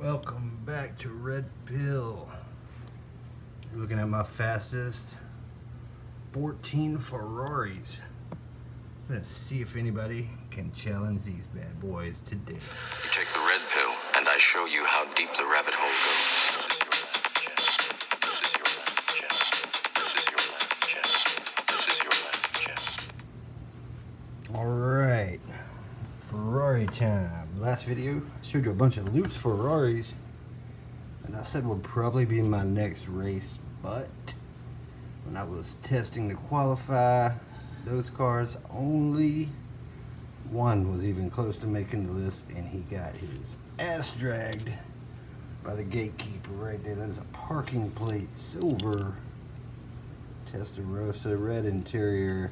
Welcome back to Red Pill. You're looking at my fastest 14 Ferraris. I'm gonna see if anybody can challenge these bad boys today. You take the red pill, and I show you how deep the rabbit hole goes. This is your last chance. This is your last chance. This is your last chance. Alright, Ferrari time. Last video, I showed you a bunch of loose Ferraris, and I said would probably be my next race, but when I was testing to qualify those cars, only one was even close to making the list, and he got his ass dragged by the gatekeeper right there. That is a parking plate, silver, Testarossa, red interior.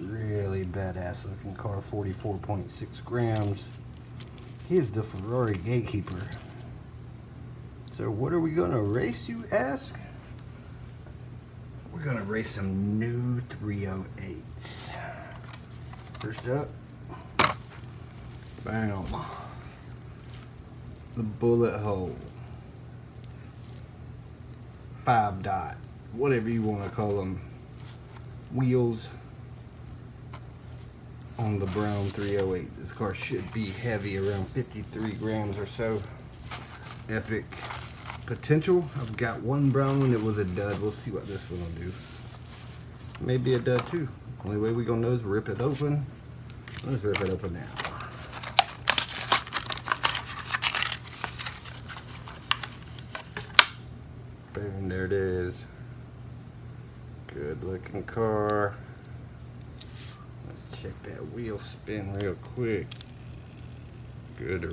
Really badass looking car, 44.6 grams. He's the Ferrari gatekeeper. So what are we gonna race, you ask? We're gonna race some new 308s. First up, bam, the bullet hole, 5-dot, whatever you want to call them, wheels on the brown 308. This car should be heavy, around 53 grams or so. Epic potential. I've got one brown one that was a dud. We'll see what this one will do. Maybe a dud too. Only way we gonna know is rip it open. Let's rip it open now. Boom, there it is. Good looking car. Let's check that wheel spin real quick. Good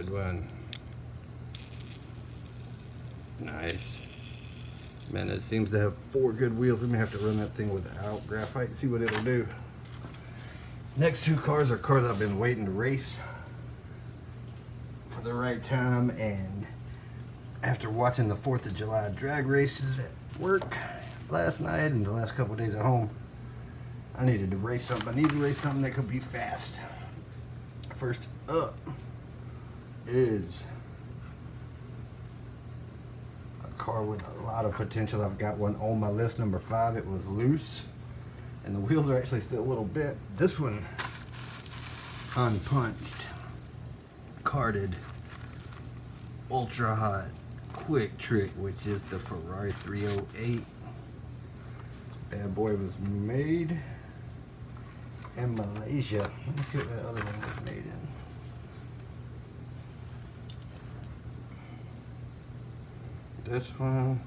one. Nice. Man, it seems to have 4 good wheels. We may have to run that thing without graphite and see what it'll do. Next 2 cars are cars I've been waiting to race for the right time, and after watching the 4th of July drag races at work last night and the last couple of days at home, I needed to race something. I need to race something that could be fast. First up is a car with a lot of potential. I've got one on my list, number 5. It was loose, and the wheels are actually still a little bent. This one, unpunched, carded, ultra hot, quick trick, which is the Ferrari 308. Bad boy was made in Malaysia. Let me see what that other one was made in. This one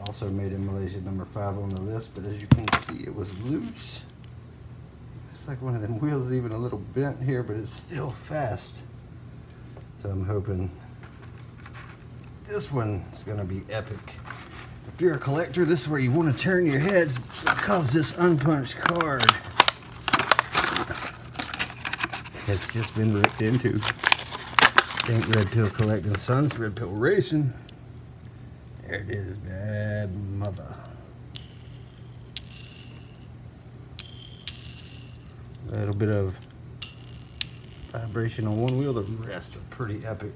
also made in Malaysia, number 5 on the list, but as you can see, it was loose. It's like one of them wheels is even a little bent here, but it's still fast. So I'm hoping this one is gonna be epic. If you're a collector, this is where you want to turn your heads, because this unpunched card has just been ripped into. Ain't Red Pill collecting, sons. Red Pill racing. There it is, bad mother. A little bit of vibration on one wheel. The rest are pretty epic.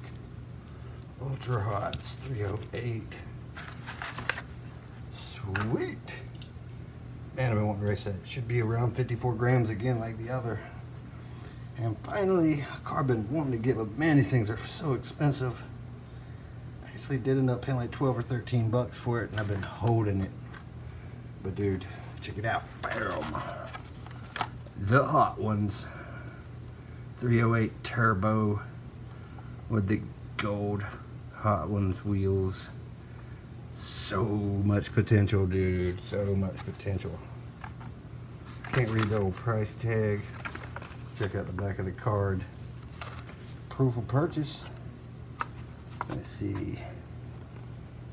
Ultra hot 308. Sweet. Man, I've been wanting to race that. It should be around 54 grams again, like the other. And finally, a car I've been wanting to get, but man, these things are so expensive. I actually did end up paying like 12 or 13 bucks for it, and I've been holding it. But dude, check it out. Bam. The Hot Ones 308 Turbo with the gold Hot Ones wheels. So much potential, dude. So much potential. Can't read the old price tag. Check out the back of the card. Proof of purchase. Let's see.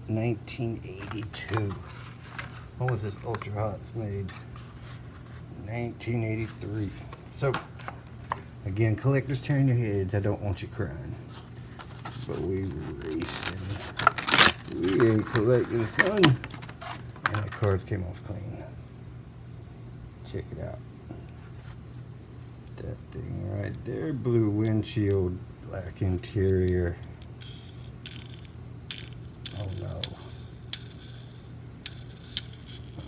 1982. When was this Ultra Hots made? 1983. So, again, collectors tearing your heads. I don't want you crying. But we racing. We ain't collecting fun. And the cards came off clean. Check it out. That thing right there, blue windshield, black interior. Oh no.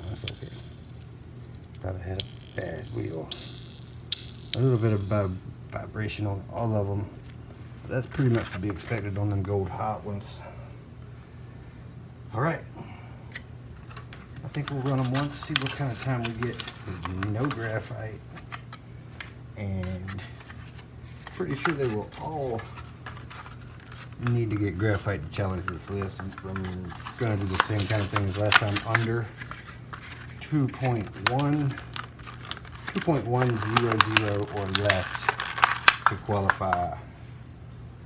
That's okay. Thought I had a bad wheel. A little bit of vibration on all of them. That's pretty much to be expected on them gold hot ones. Alright. I think we'll run them once, see what kind of time we get with no graphite. And pretty sure they will all need to get graphite to challenge this list. I'm going to do the same kind of thing as last time, under 2.1 2.100 or less to qualify.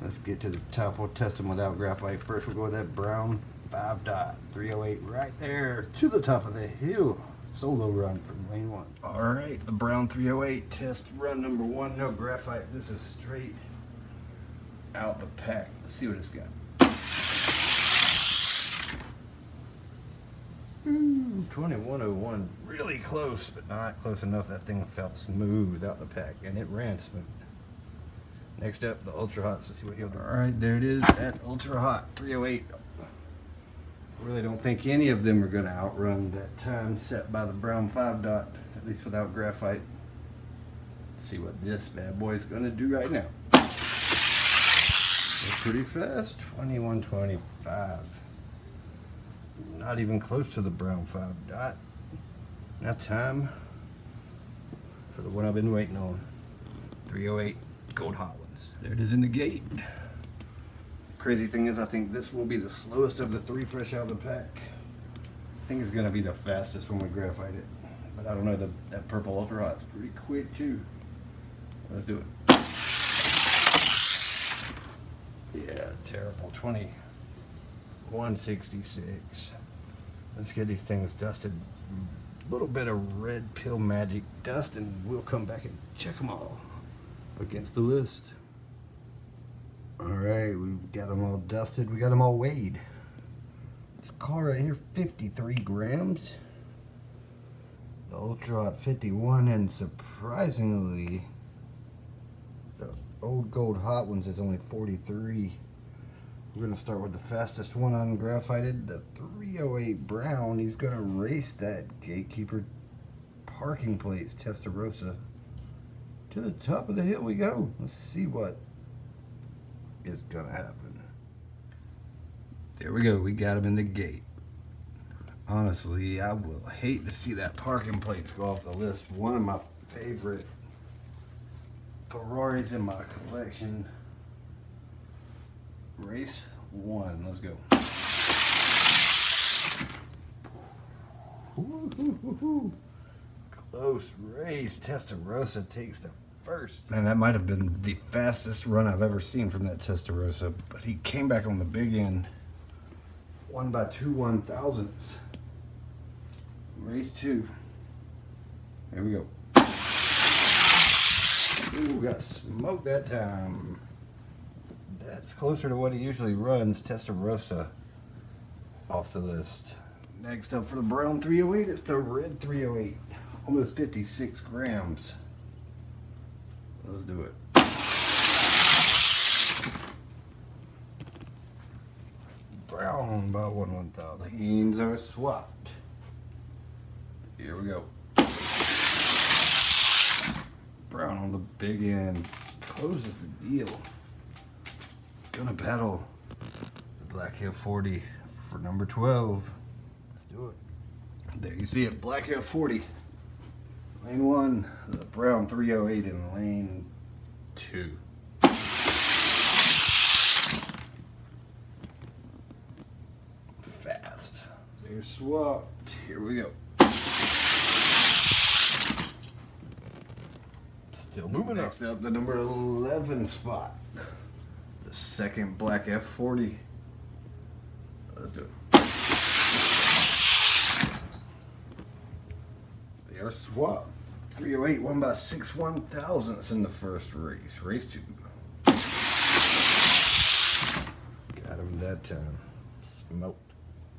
Let's get to the top. We'll test them without graphite. First we'll go with that brown 5.308 right there to the top of the hill. Solo run from lane 1. Alright, the brown 308 test run number 1. No graphite. This is straight out the pack. Let's see what it's got. 2101, really close, but not close enough. That thing felt smooth out the pack, and it ran smooth. Next up, the Ultra Hot. Let's see what he'll do. All right, there it is. That Ultra Hot 308. Really don't think any of them are going to outrun that time set by the brown 5 dot, at least without graphite. Let's see what this bad boy is going to do right now. It's pretty fast. 2125. Not even close to the brown 5 dot. Now time for the one I've been waiting on. 308 gold hot ones. There it is in the gate. Crazy thing is, I think this will be the slowest of the 3 fresh out of the pack. I think it's gonna be the fastest when we graphite it. But I don't know, that purple Ultra Hot's pretty quick too. Let's do it. Yeah, terrible. 166. Let's get these things dusted. A little bit of red pill magic dust, and we'll come back and check them all against the list. Alright, we've got them all dusted. We got them all weighed. This car right here, 53 grams. The Ultra Hot 51, and surprisingly, the old gold hot ones is only 43. We're going to start with the fastest one ungraphited, the 308 brown. He's going to race that gatekeeper parking plates Testarossa. To the top of the hill we go. Let's see what is going to happen. There we go. We got him in the gate. Honestly, I will hate to see that parking plates go off the list. One of my favorite Ferraris in my collection. Race 1, let's go. Close race. Testarossa takes the first. Man, that might have been the fastest run I've ever seen from that Testarossa, but he came back on the big end. Won by 2 1/1000ths. Race 2. Here we go. Ooh, got smoked that time. That's closer to what he usually runs. Testarossa off the list. Next up for the brown 308, it's the red 308. Almost 56 grams. Let's do it. Brown by 1 1/1000. Lanes are swapped. Here we go. Brown on the big end. Closes the deal. Gonna battle the Black Hill 40 for number 12. Let's do it. There you see it, Black Hill 40. Lane 1, the brown 308 in lane 2. Fast. They're swapped. Here we go. Still moving. Next up, the number 11 spot. The second Black F40. Let's do it. They are swapped. 308 won by 6 1/1000ths in the first race. Race 2. Got him that time. Smoked.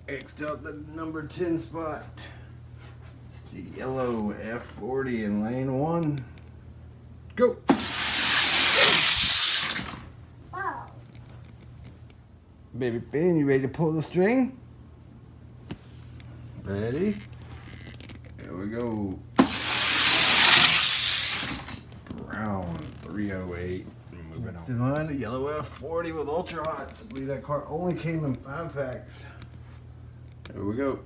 Next up, the number 10 spot. It's the yellow F40 in lane 1. Go. Baby Finn, you ready to pull the string? Ready? Here we go. Round 308. Moving on. In line, the yellow F40 with Ultra Hots. I believe that car only came in 5 packs. Here we go.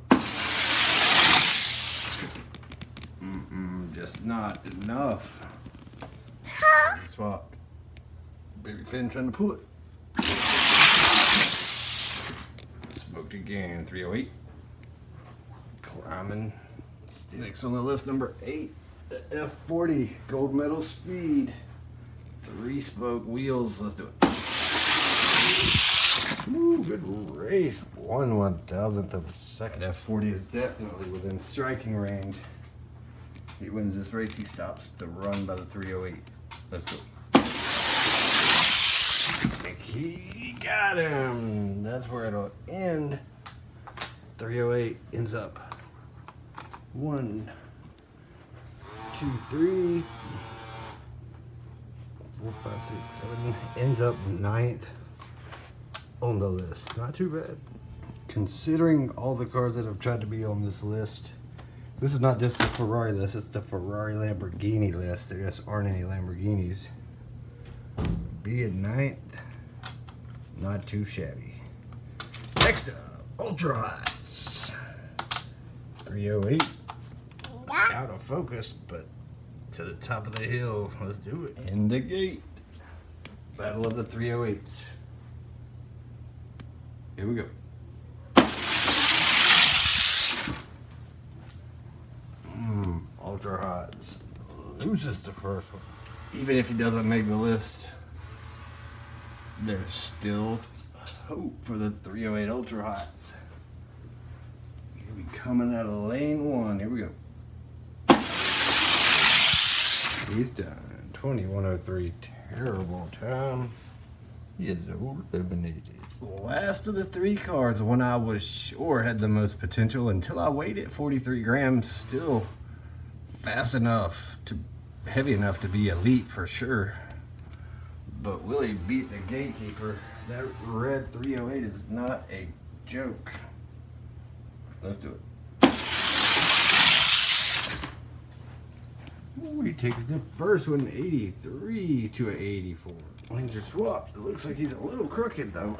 Just not enough. Swap. Baby Finn trying to pull it. Smoked again. 308. Climbing. Next on the list, number 8. The F40 gold medal speed. 3-spoke wheels. Let's do it. Ooh, good race. 1/1000th of a second. F40 is definitely within striking range. He wins this race. He stops the run by the 308. Let's go. He got him. That's where it'll end. 308 ends up 1, 2, 3, 4, 5, 6, 7. Ends up 9th on the list. Not too bad. Considering all the cars that have tried to be on this list, this is not just the Ferrari list, it's the Ferrari Lamborghini list. There just aren't any Lamborghinis. Being 9th, not too shabby. Next up, Ultra Hots. 308. Out of focus, but to the top of the hill. Let's do it. In the gate. Battle of the 308s. Here we go. Ultra Hots loses the first one. Even if he doesn't make the list, there's still hope for the 308 Ultra Hots. He'll be coming out of lane 1. Here we go. He's done. 21:03. Terrible time. He is eliminated. Last of the 3 cars, the one I was sure had the most potential until I weighed it. 43 grams. Still fast enough to, heavy enough to be elite for sure. But Willie beat the gatekeeper. That red 308 is not a joke. Let's do it. Ooh, he takes the first one, 83 to an 84. Lanes are swapped. It looks like he's a little crooked though.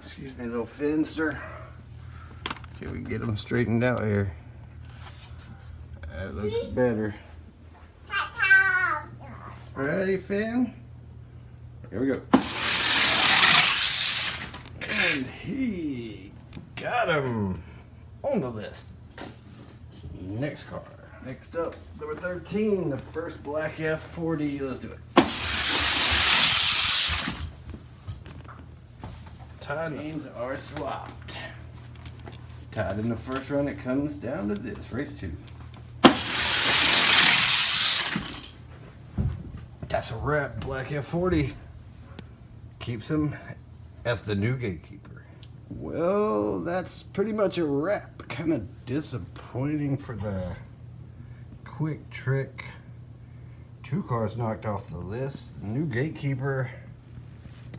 Excuse me, little Finster. See if we can get him straightened out here. That looks better. Ready, Finn? Here we go. And he got him on the list. Next car. Next up, number 13, the first black F40. Let's do it. Lanes are swapped. Tied in the first run, it comes down to this, race 2. That's a wrap. Black F40 keeps him as the new gatekeeper. Well, that's pretty much a wrap. Kind of disappointing for the quick trick. 2 cars knocked off the list. New gatekeeper.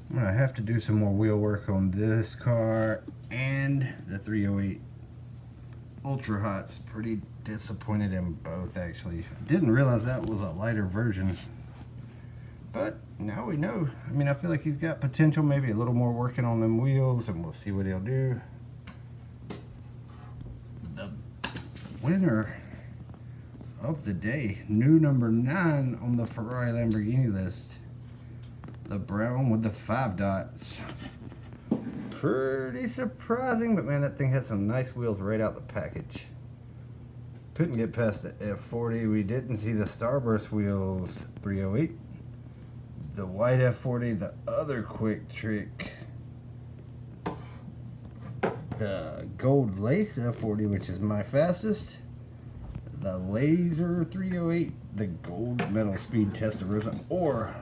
I'm gonna have to do some more wheel work on this car and the 308 Ultra Hots. Pretty disappointed in both, actually. Didn't realize that was a lighter version, but now we know. I mean, I feel like he's got potential, maybe a little more working on them wheels, and we'll see what he'll do. The winner of the day, new number 9 on the Ferrari Lamborghini list, the brown with the 5 dots. Pretty surprising, but man, that thing has some nice wheels right out the package. Couldn't get past the F40. We didn't see the Starburst wheels. 308. The white F40, the other quick trick. The gold lace F40, which is my fastest. The laser 308, the gold metal speed Testarossa, or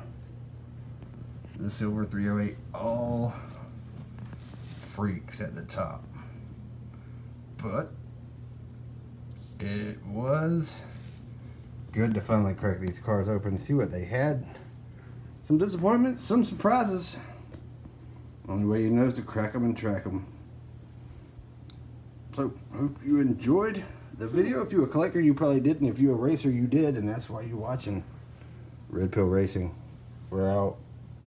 the silver 308, all freaks at the top. But it was good to finally crack these cars open and see what they had. Some disappointments, some surprises. Only way you know is to crack them and track them. So, hope you enjoyed the video. If you're a collector, you probably didn't. If you're a racer, you did, and that's why you're watching Red Pill Racing. We're out.